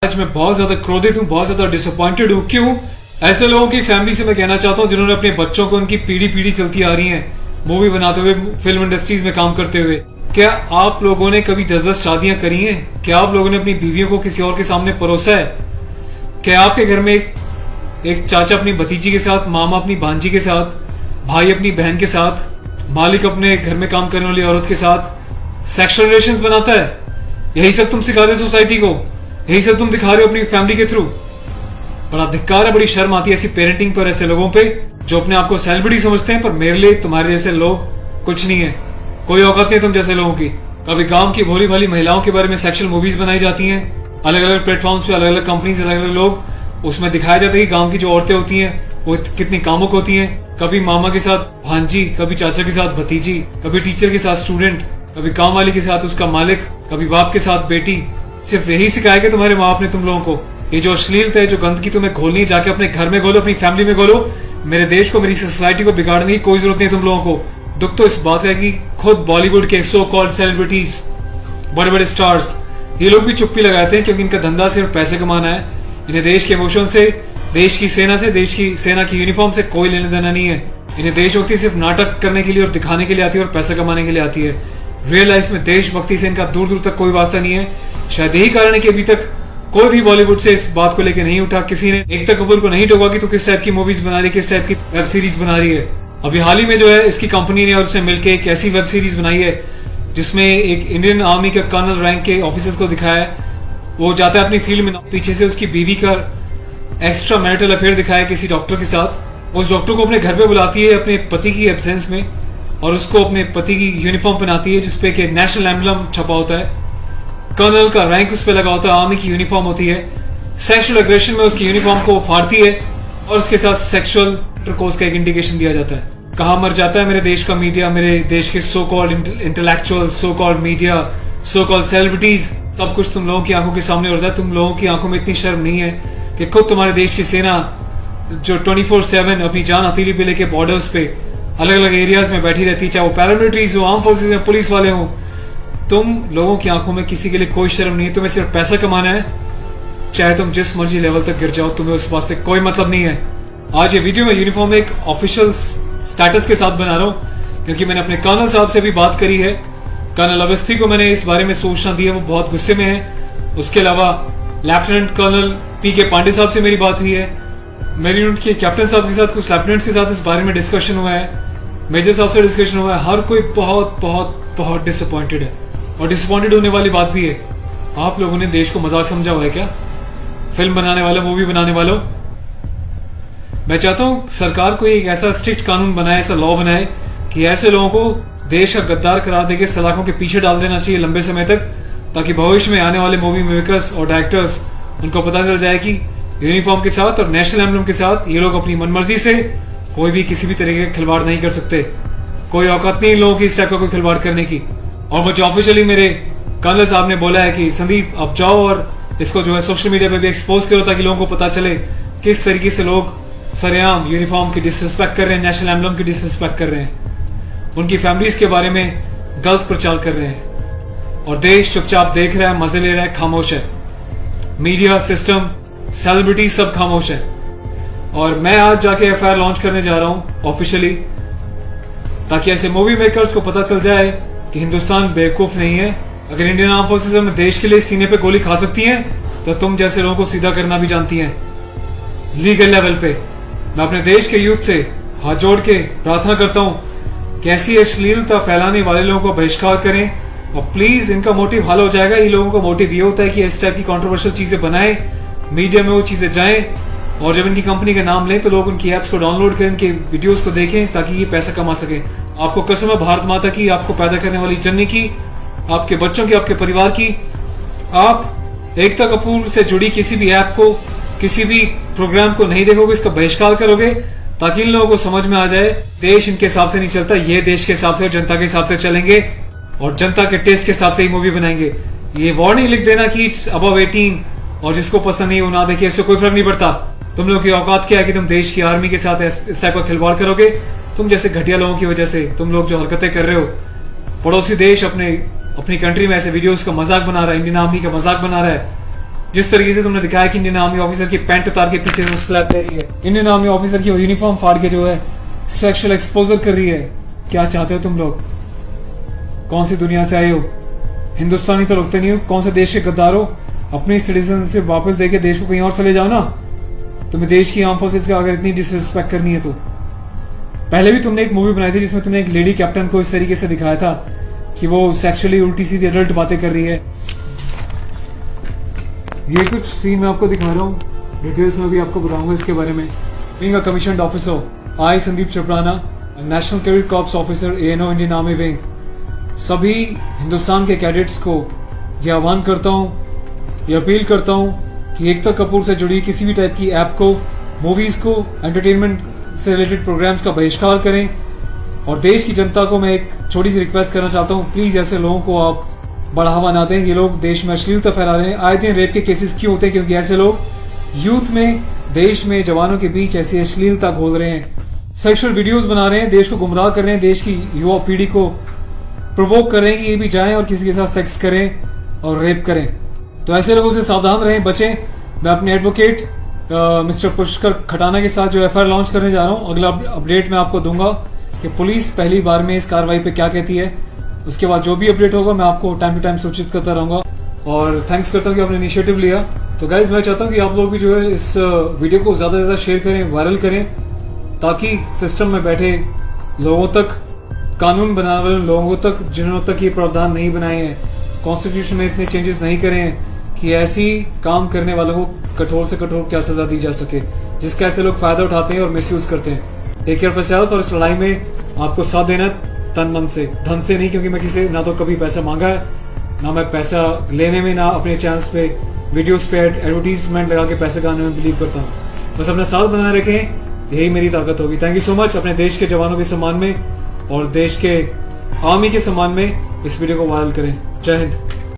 आज मैं बहुत ज्यादा क्रोधित हूँ, बहुत ज्यादा डिसअपॉइंटेड हूँ। क्यों? ऐसे लोगों की फैमिली से मैं कहना चाहता हूँ जिन्होंने अपने बच्चों को उनकी पीढ़ी पीढ़ी चलती आ रही है मूवी बनाते हुए, फिल्म इंडस्ट्रीज में काम करते हुए। क्या आप लोगों ने कभी 10-10 शादियां करी हैं? क्या आप लोगों ने अपनी बीवियों को किसी और के सामने परोसा है? क्या आपके घर में एक चाचा अपनी भतीजी के साथ, मामा अपनी भांजी के साथ, भाई अपनी बहन के साथ, मालिक अपने घर में काम करने वाली औरत के साथ सेक्सुअल रिलेशंस बनाता है? यही सब तुम सिखा रहे हो सोसाइटी को? यही सब तुम दिखा रहे हो अपनी फैमिली के थ्रू? बड़ा धिक्कार है, बड़ी शर्म आती है ऐसी पेरेंटिंग पर, ऐसे लोगों पे जो अपने आप को सेलिब्रिटी समझते हैं। पर मेरे लिए तुम्हारे जैसे लोग कुछ नहीं है, कोई औकात नहीं तुम जैसे लोगों की। कभी गांव की भोली भाली महिलाओं के बारे में सेक्सुअल मूवीज बनाई जाती हैं, अलग अलग प्लेटफॉर्म्स पे, अलग अलग कंपनीज, अलग अलग लोग, उसमें दिखाया जाता है कि गांव की जो औरतें होती हैं वो कितनी कामुक होती हैं। कभी मामा के साथ भांजी, कभी चाचा के साथ भतीजी, कभी टीचर के साथ स्टूडेंट, कभी काम वाली के साथ उसका मालिक, कभी बाप के साथ बेटी। सिर्फ यही सिखाया कि तुम्हारे माँ बाप ने तुम लोगों को? ये जो अश्लीलता है, जो गंदगी तुम्हें घोलनी है, जाके अपने घर में घोलो, अपनी फैमिली में घोलो। मेरे देश को, मेरी सोसाइटी को बिगाड़ने की कोई जरूरत नहीं है तुम लोगों को। दुख तो इस बात का है कि खुद बॉलीवुड के सो कॉल्ड सेलिब्रिटीज, बड़े बड़े स्टार्स, ये लोग भी चुप्पी लगाते हैं क्योंकि इनका धंधा सिर्फ पैसे कमाना है। इन्हें देश के इमोशन से, देश की सेना से, देश की सेना की यूनिफॉर्म से कोई लेना देना नहीं है। इन्हें देशभक्ति सिर्फ नाटक करने के लिए और दिखाने के लिए आती है और पैसा कमाने के लिए आती है। रियल लाइफ में देशभक्ति से इनका दूर दूर तक कोई वास्ता नहीं है। शायद यही कारण है कि अभी तक कोई भी बॉलीवुड से इस बात को लेकर नहीं उठा, किसी ने एकता कपूर को नहीं टोका कि तू किस टाइप की मूवीज बना रही है, किस टाइप की वेब सीरीज बना रही है। अभी हाल ही में जो है इसकी कंपनी ने और उससे मिलकर एक ऐसी वेब सीरीज बनाई है जिसमें एक इंडियन आर्मी के कर्नल रैंक के ऑफिसर्स को दिखाया है। वो जाता है अपनी फील्ड में, पीछे से उसकी बीवी का एक्स्ट्रा मैरिटल अफेयर दिखाया है किसी डॉक्टर के साथ। उस डॉक्टर को अपने घर पे बुलाती है अपने पति की एब्सेंस में और उसको अपने पति की यूनिफॉर्म पहनाती है जिसपे कि नेशनल एम्बलम छपा होता है, कर्नल का रैंक उस पर लगा होता है, आर्मी की यूनिफॉर्म होती है। सेक्सुअल एग्रेशन में उसकी यूनिफॉर्म को फाड़ती है और उसके साथ सेक्सुअल इंटरकोर्स का एक इंडिकेशन दिया जाता है। कहाँ मर जाता है मेरे देश का मीडिया, मेरे देश के so called intellectual, so called media, so called celebrities. सब कुछ तुम लोगों की आंखों के सामने होता है। तुम लोगों की आंखों में इतनी शर्म नहीं है कि खुद तुम्हारे देश की सेना जो 24/7 अपनी जान हथेली पे लेके बॉर्डर्स पे अलग अलग एरियाज में बैठी रहती है, चाहे वो पैरामिलिट्रीज हो, आर्म फोर्सेज में, पुलिस वाले हो, तुम लोगों की आंखों में किसी के लिए कोई शर्म नहीं है। तुम्हें सिर्फ पैसा कमाना है, चाहे तुम जिस मर्जी लेवल तक गिर जाओ, तुम्हें उस बात से कोई मतलब नहीं है। आज ये वीडियो में यूनिफॉर्म एक ऑफिशियल स्टेटस के साथ बना रहा हूँ क्योंकि मैंने अपने कर्नल साहब से भी बात करी है। कर्नल अवस्थी को मैंने इस बारे में सूचना दी है, वो बहुत गुस्से में है। उसके अलावा लेफ्टिनेंट कर्नल पी.के. पांडे साहब से मेरी बात हुई है। मेरी यूनिट के कैप्टन साहब के साथ, कुछ लेफ्टिनेंट्स के साथ इस बारे में डिस्कशन हुआ है, मेजर साहब से डिस्कशन हुआ है। हर कोई बहुत बहुत बहुत डिसअपॉइंटेड है और डिसअपॉइंटेड होने वाली बात भी है। आप लोगों ने देश को मजाक समझा हुआ है क्या? फिल्म बनाने वालों, मूवी बनाने वालों, मैं चाहता हूं सरकार को एक ऐसा स्ट्रिक्ट कानून बनाए, ऐसा लॉ बनाए कि ऐसे लोगों को देश का गद्दार करार देके सलाखों के पीछे डाल देना चाहिए लंबे समय तक, ताकि भविष्य में आने वाले मूवी मेकर्स और डायरेक्टर्स उनको पता चल जाए कि यूनिफॉर्म के साथ और नेशनल एम्बलम के साथ ये लोग अपनी मनमर्जी से कोई भी किसी भी तरीके का खिलवाड़ नहीं कर सकते। कोई औकात नहीं लोगों की इस टाइप का कोई खिलवाड़ करने की। और मुझे ऑफिशियली मेरे कर्नल साहब ने बोला है कि संदीप अब जाओ और इसको जो है सोशल मीडिया पे भी एक्सपोज करो ताकि लोगों को पता चले किस तरीके से लोग सरेआम यूनिफॉर्म की डिसरिस्पेक्ट कर रहे हैं, नेशनल एम्बलम की डिसरिस्पेक्ट कर रहे हैं, उनकी फैमिलीज के बारे में गलत प्रचार कर रहे हैं और देश चुपचाप देख रहा है, मजे ले रहा है, खामोश है। मीडिया, सिस्टम, सेलिब्रिटी सब खामोश है। और मैं आज जाके एफआईआर लॉन्च करने जा रहा हूं ऑफिशियली, ताकि ऐसे मूवी मेकर्स को पता चल जाए कि हिंदुस्तान बेवकूफ नहीं है। अगर इंडियन आर्म फोर्सेस अपने देश के लिए सीने पे गोली खा सकती हैं तो तुम जैसे लोगों को सीधा करना भी जानती हैं लीगल लेवल पे। मैं अपने देश के यूथ से हाथ जोड़ के प्रार्थना करता हूं कि ऐसी अश्लीलता फैलाने वाले लोगों को बहिष्कार करें और प्लीज इनका मोटिव हल हो जाएगा। इन लोगों का मोटिव ये होता है कि इस टाइप की कंट्रोवर्शियल चीजें बनाएं, मीडिया में वो चीजें जाएं और जब इनकी कंपनी का नाम लें तो लोग उनकी एप्स को डाउनलोड करें, इनके वीडियोस को देखें ताकि ये पैसा कमा सके। आपको कसम है भारत माता की, आपको पैदा करने वाली जननी की, आपके बच्चों की, आपके परिवार की, आप एकता कपूर से जुड़ी किसी भी ऐप को, किसी भी प्रोग्राम को नहीं देखोगे, इसका बहिष्कार करोगे ताकि इन लोगों को समझ में आ जाए देश इनके हिसाब से नहीं चलता, ये देश के हिसाब से और जनता के हिसाब से चलेंगे और जनता के टेस्ट के हिसाब से ही मूवी बनाएंगे। ये वार्निंग लिख देना कि इट्स अबव 18 और जिसको पसंद नहीं वो ना देखे, इससे कोई फर्क नहीं पड़ता। तुम लोग की औकात क्या है कि तुम देश की आर्मी के साथ इस टाइप का खिलवाड़ करोगे? तुम जैसे घटिया लोगों की वजह से, तुम लोग जो हरकतें कर रहे हो, पड़ोसी देश अपनी कंट्री में ऐसे वीडियोस का मजाक बना रहा है, इंडियन आर्मी का मजाक बना रहा है, जिस तरीके से तुमने दिखाया कि इंडियन आर्मी ऑफिसर की पैंट उतार के पीछे से स्लैप दे रही है, इंडियन आर्मी ऑफिसर की यूनिफॉर्म फाड़ के जो है सेक्सुअल एक्सपोजर कर रही है, क्या चाहते हो तुम लोग? कौन सी दुनिया से आए हो? हिंदुस्तानी तो लगते नहीं हो, कौन से देश के गद्दार हो? अपनी सिटीजन से वापस देके देश को कहीं और चले जाओ ना। तुम्हें देश की आर्म फोर्सेस का अगर इतनी डिसरिस्पेक्ट करनी है तो। पहले भी तुमने एक मूवी बनाई थी जिसमें तुमने एक लेडी कैप्टन को इस तरीके से दिखाया था कि वो सेक्सुअली उल्टी सीधी एडल्ट बातें कर रही है। ये कुछ सीन मैं आपको दिखा रहा हूँ, डिटेल्स में भी आपको बताऊंगा इसके बारे में। Being a commissioned officer, I Sandeep चपराना, national cadet corps officer ANO Indian army wing, सभी हिंदुस्तान के कैडेट्स को ये आह्वान करता हूँ, ये अपील करता हूँ कि एकता कपूर से जुड़ी किसी भी टाइप की ऐप को, मूवीज को, एंटरटेनमेंट से रिलेटेड प्रोग्राम्स का बहिष्कार करें। और देश की जनता को मैं एक छोटी सी रिक्वेस्ट करना चाहता हूँ, प्लीज ऐसे लोगों को आप बढ़ावा ना दें। ये लोग देश में अश्लीलता फैला रहे हैं। आए दिन रेप के केसेस क्यों होते हैं? क्योंकि ऐसे लोग यूथ में, देश में, जवानों के बीच ऐसी अश्लीलता घोल रहे हैं, सेक्सुअल वीडियोस बना रहे हैं, देश को गुमराह कर रहे हैं, देश की युवा पीढ़ी को प्रोवोक कर रहे हैं कि ये भी जाएं और किसी के साथ सेक्स करें और रेप करें। तो ऐसे लोगों से सावधान रहें, बचें। मैं अपने एडवोकेट मिस्टर पुष्कर खटाना के साथ जो FIR लॉन्च करने जा रहा हूँ, अगला अपडेट मैं आपको दूंगा कि पुलिस पहली बार में इस कार्रवाई पे क्या कहती है। उसके बाद जो भी अपडेट होगा मैं आपको टाइम टू टाइम सूचित करता रहूंगा। और थैंक्स करता हूँ कि आपने इनिशिएटिव लिया। तो गाइज मैं चाहता हूँ कि आप लोग भी जो है इस वीडियो को ज्यादा से ज्यादा शेयर करें, वायरल करें, ताकि सिस्टम में बैठे लोगों तक, कानून बनाने वाले लोगों तक, जिन्होंने तक ये प्रावधान नहीं बनाए हैं, कॉन्स्टिट्यूशन में इतने चेंजेस नहीं करे हैं कि ऐसी काम करने वालों को कठोर से कठोर क्या सजा दी जा सके, जिसका ऐसे लोग फायदा उठाते हैं और मिसयूज करते हैं। Take care of yourself. और इस लड़ाई में आपको साथ देना तन मन से, धन से नहीं, क्योंकि मैं किसी ना तो कभी पैसा मांगा है, ना मैं पैसा लेने में, ना अपने चैनल्स पे वीडियोस पे एडवर्टीजमेंट लगा के पैसे कमाने में बिलीव करता हूँ। बस अपना साथ बनाए रखें, यही मेरी ताकत होगी। Thank you so much. अपने देश के जवानों के सम्मान में और देश के आर्मी के सम्मान में इस वीडियो को वायरल करें। जय हिंद।